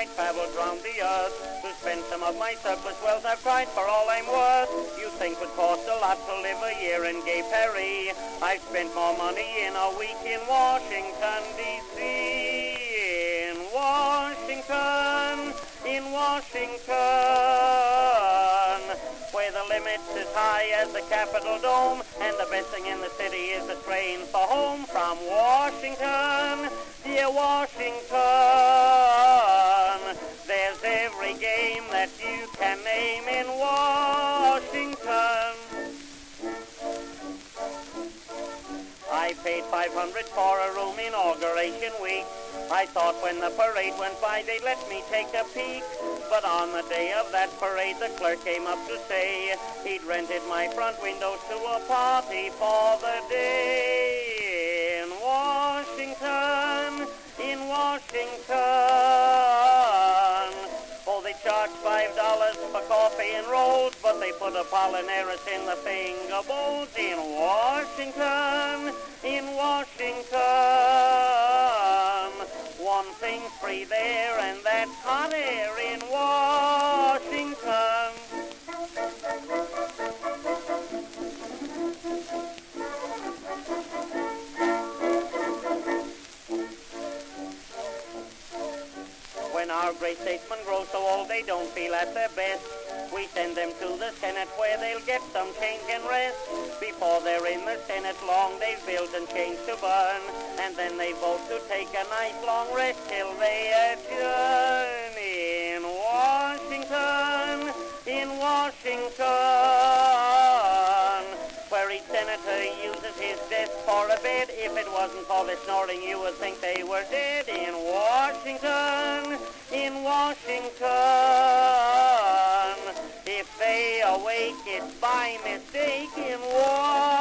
I traveled round the earth to spend some of my surplus wealth. I've tried for all I'm worth. You think would cost a lot to live a year in gay Paris. I've spent more money in a week in Washington, D.C. In Washington, where the limit's as high as the Capitol Dome, and the best thing in the city is the train for home from Washington, dear Washington. There's every game that you can name in Washington. I paid $500 for a room inauguration week. I thought when the parade went by they'd let me take a peek. But on the day of that parade the clerk came up to say he'd rented my front windows to a party for the day. In Washington, oh, they charged $5 for coffee and rolls, but they put Apollinaris in the finger bowls. In Washington, one thing's free there, and that's hot air in Washington. When our great statesmen grow so old they don't feel at their best, we send them to the Senate where they'll get some change and rest. Before they're in the Senate long, they've built and changed to burn, and then they vote to take a nice long rest till they adjourn. In Washington, where each senator uses his desk for a bed. If it wasn't for the snoring, you would think they were dead. In Washington, if they awake, it's by mistake. In Washington.